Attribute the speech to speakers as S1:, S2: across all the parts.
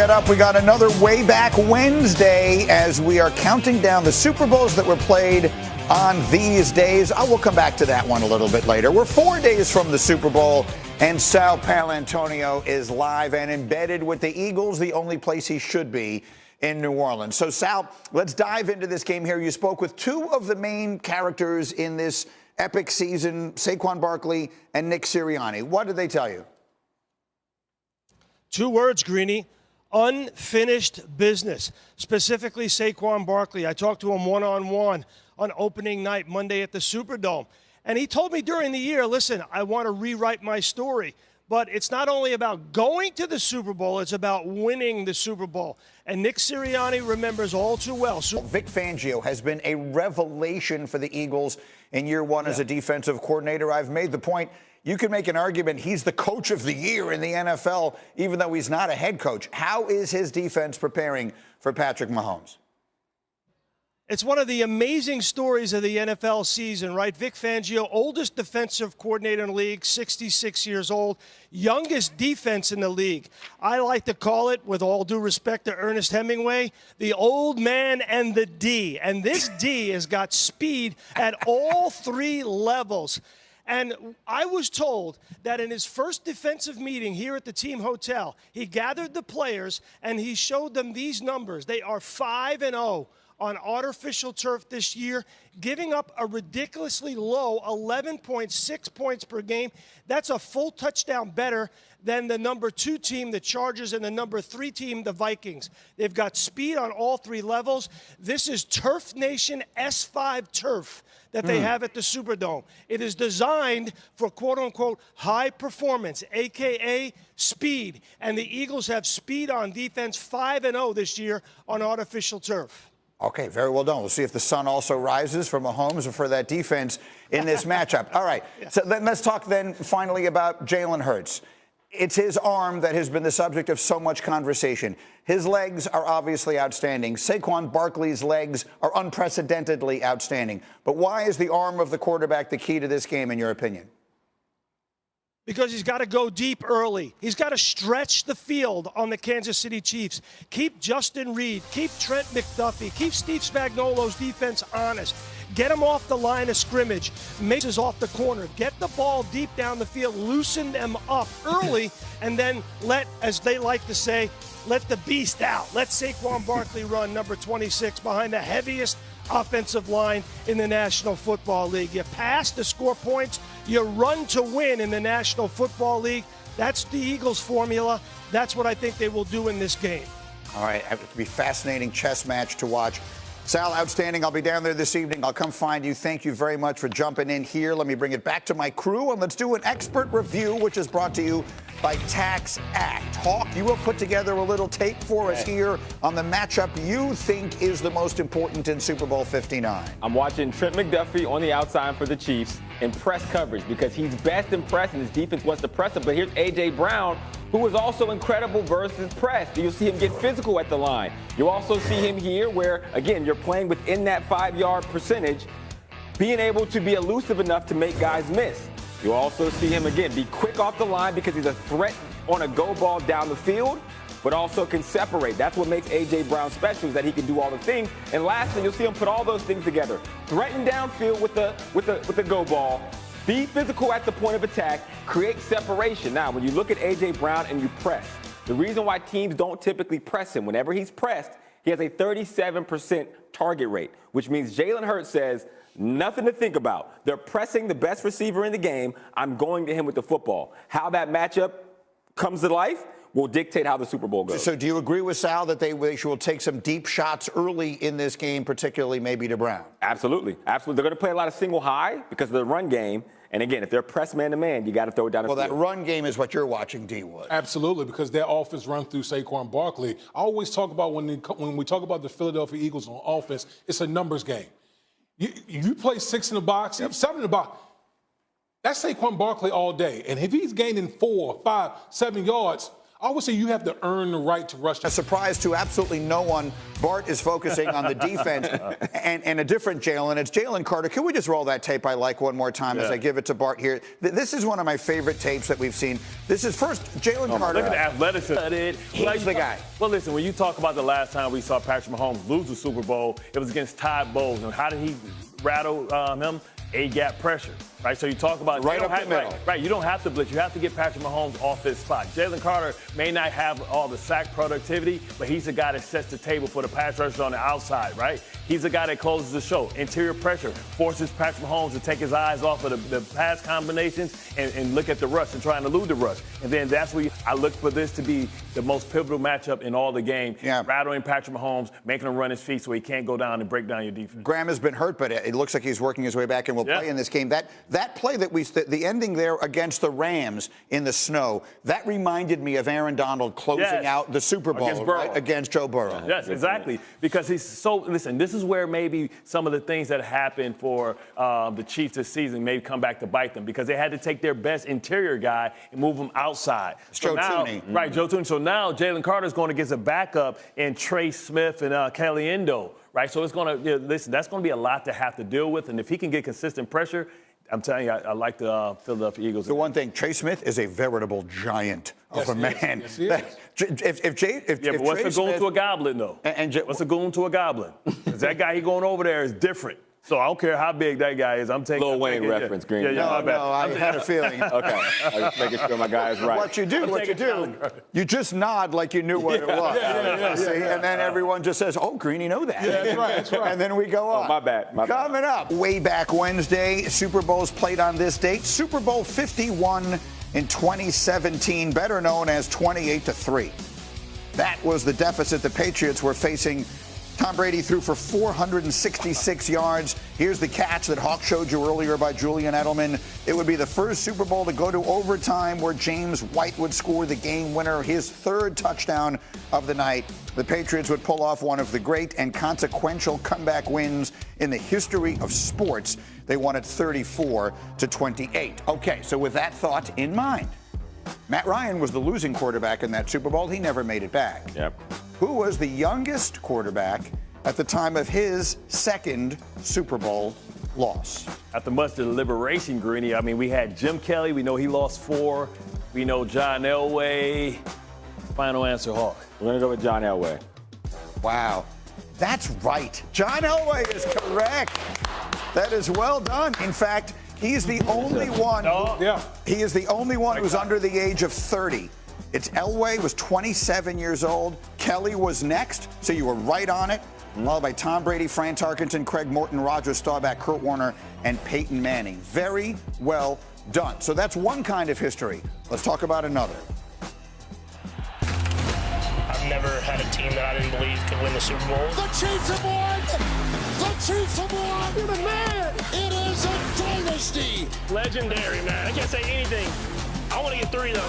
S1: get up. We got another Way Back Wednesday as we are counting down the Super Bowls that were played on these days. I will come back to that one a little bit later. We're 4 days from the Super Bowl, and Sal Paolantonio is live and embedded with the Eagles, the only place he should be in New Orleans. So, Sal, let's dive into this game here. You spoke with two of the main characters in this epic season, Saquon Barkley and Nick Sirianni. What did they tell you?
S2: Two words, Greeny: unfinished business. Specifically, Saquon Barkley. I talked to him one-on-one on opening night Monday at the Superdome. And he told me during the year, listen, I want to rewrite my story. But it's not only about going to the Super Bowl, it's about winning the Super Bowl. And Nick Sirianni remembers all too well.
S1: Vic Fangio has been a revelation for the Eagles in year one as a defensive coordinator. I've made the point, you could make an argument he's the coach of the year in the NFL, even though he's not a head coach. How is his defense preparing for Patrick Mahomes?
S2: It's one of the amazing stories of the NFL season, right? Vic Fangio, oldest defensive coordinator in the league, 66 years old, youngest defense in the league. I like to call it, with all due respect to Ernest Hemingway, the old man and the D. And this D has got speed at all three levels. And I was told that in his first defensive meeting here at the team hotel, he gathered the players and he showed them these numbers. They are 5-0 on artificial turf this year, giving up a ridiculously low 11.6 points per game. That's a full touchdown better than the number 2 team, the Chargers, and the number 3 team, the Vikings. They've got speed on all three levels. This is Turf Nation S5 turf that they have at the Superdome. It is designed for quote-unquote high performance, a.k.a. speed. And the Eagles have speed on defense, 5-0 this year on artificial turf.
S1: Okay, very well done. We'll see if the sun also rises for Mahomes or for that defense in this matchup. All right, so then let's talk then finally about Jalen Hurts. It's his arm that has been the subject of so much conversation. His legs are obviously outstanding. Saquon Barkley's legs are unprecedentedly outstanding. But why is the arm of the quarterback the key to this game, in your opinion?
S2: Because he's got to go deep early. He's got to stretch the field on the Kansas City Chiefs. Keep Justin Reed, keep Trent McDuffie, keep Steve Spagnuolo's defense honest. Get them off the line of scrimmage. Make us off the corner. Get the ball deep down the field. Loosen them up early, and then let, as they like to say, let the beast out. Let Saquon Barkley run number 26 behind the heaviest offensive line in the National Football League. You pass to score points. You run to win in the National Football League. That's the Eagles' formula. That's what I think they will do in this game.
S1: All right, it will be a fascinating chess match to watch. Sal, outstanding. I'll be down there this evening. I'll come find you. Thank you very much for jumping in here. Let me bring it back to my crew, and let's do an expert review, which is brought to you by Tax Act. Hawk, you will put together a little tape for us here on the matchup you think is the most important in Super Bowl 59.
S3: I'm watching Trent McDuffie on the outside for the Chiefs in press coverage because he's best in press and his defense wants to press him. But here's A.J. Brown, who is also incredible versus press. You'll see him get physical at the line. You'll also see him here where, again, you're playing within that 5-yard percentage, being able to be elusive enough to make guys miss. You'll also see him, again, be quick off the line because he's a threat on a go ball down the field, but also can separate. That's what makes A.J. Brown special, is that he can do all the things. And lastly, you'll see him put all those things together. Threaten downfield with the go ball, be physical at the point of attack, create separation. Now, when you look at A.J. Brown and you press, the reason why teams don't typically press him, whenever he's pressed, he has a 37% target rate, which means Jalen Hurts says, nothing to think about. They're pressing the best receiver in the game. I'm going to him with the football. How that matchup comes to life will dictate how the Super Bowl goes.
S1: So do you agree with Sal that they will take some deep shots early in this game, particularly maybe to Brown?
S3: Absolutely. Absolutely. They're going to play a lot of single high because of the run game. And again, if they're pressed man-to-man, you got to throw it down the field.
S1: Well, that run game is what you're watching, D. Wood.
S4: Absolutely, because their offense run through Saquon Barkley. I always talk about when we talk about the Philadelphia Eagles on offense, it's a numbers game. You play 6 in the box, 7 in the box. That's Saquon Barkley all day. And if he's gaining 4, 5, 7 yards, I always say you have to earn the right to rush.
S1: A surprise to absolutely no one. Bart is focusing on the defense and a different Jalen. It's Jalen Carter. Can we just roll that tape I like one more time as I give it to Bart here? This is one of my favorite tapes that we've seen. This is first Jalen Carter.
S5: Look at the athleticism.
S1: He's the guy.
S5: Well, listen, when you talk about the last time we saw Patrick Mahomes lose the Super Bowl, it was against Todd Bowles. And how did he rattle him? A-gap pressure, right? So you talk about
S1: right up the middle.
S5: Right, you don't have to blitz. You have to get Patrick Mahomes off his spot. Jalen Carter may not have all the sack productivity, but he's the guy that sets the table for the pass rushers on the outside, right? He's the guy that closes the show. Interior pressure forces Patrick Mahomes to take his eyes off of the pass combinations and look at the rush and try and elude the rush. And then that's where I look for this to be the most pivotal matchup in all the game. Yeah. Rattling Patrick Mahomes, making him run his feet so he can't go down and break down your defense.
S1: Graham has been hurt, but it looks like he's working his way back and will play in this game. That play that the ending there against the Rams in the snow, that reminded me of Aaron Donald closing out the Super Bowl against Joe Burrow.
S5: Yes, exactly. Because he's so, listen, this is where maybe some of the things that happened for the Chiefs this season may come back to bite them because they had to take their best interior guy and move him outside.
S1: So Joe Tooney.
S5: Right, Joe Tooney. So now Jalen Carter's going to get a backup in Trey Smith and Caliendo. Right, so it's going to, listen, that's going to be a lot to have to deal with. And if he can get consistent pressure, I'm telling you, I like the Philadelphia Eagles.
S1: The one thing, Trey Smith is a veritable giant of a man.
S4: Yes, he is.
S5: But what's the goon to a goblin, though? What's the goon to a goblin? Because that guy he going over there is different. So I don't care how big that guy is. I'm taking
S3: Lil Wayne reference, Green.
S1: No, I had a feeling.
S3: Okay, I was making sure my guy is right.
S1: What you do, you just nod like you knew what it was. And then everyone just says, "Oh, Green, you know that."
S4: Yeah, that's right.
S1: And then we go on.
S3: Oh, my bad.
S1: Coming up, way back Wednesday, Super Bowls played on this date. Super Bowl 51 in 2017, better known as 28-3. That was the deficit the Patriots were facing. Tom Brady threw for 466 yards. Here's the catch that Hawk showed you earlier by Julian Edelman. It would be the first Super Bowl to go to overtime where James White would score the game winner, his third touchdown of the night. The Patriots would pull off one of the great and consequential comeback wins in the history of sports. They won it 34-28. Okay, so with that thought in mind, Matt Ryan was the losing quarterback in that Super Bowl. He never made it back.
S3: Yep.
S1: Who was the youngest quarterback at the time of his second Super Bowl loss?
S5: After much deliberation, Greeny, I mean, we had Jim Kelly. We know he lost 4. We know John Elway. Final answer, Hawk.
S3: We're going to go with John Elway.
S1: Wow. That's right. John Elway is correct. That is well done. In fact, he's the only one. He is the only one who's under the age of 30. It's Elway was 27 years old. Kelly was next, so you were right on it. Followed by Tom Brady, Fran Tarkenton, Craig Morton, Roger Staubach, Kurt Warner, and Peyton Manning. Very well done. So that's one kind of history. Let's talk about another.
S6: I've never had a team that I didn't believe could win the Super Bowl.
S7: The Chiefs have won! The Chiefs have won! You're the man! It is a dynasty!
S6: Legendary, man. I can't say anything. I want to get 3, though.
S7: You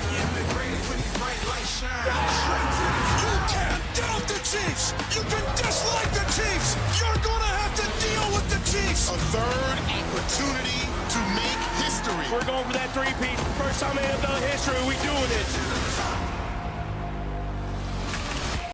S7: can't doubt the Chiefs! You can dislike the Chiefs! You're gonna have to deal with the Chiefs! A third opportunity to make history.
S6: We're going for that 3-peat. First time in NFL history, we doing it.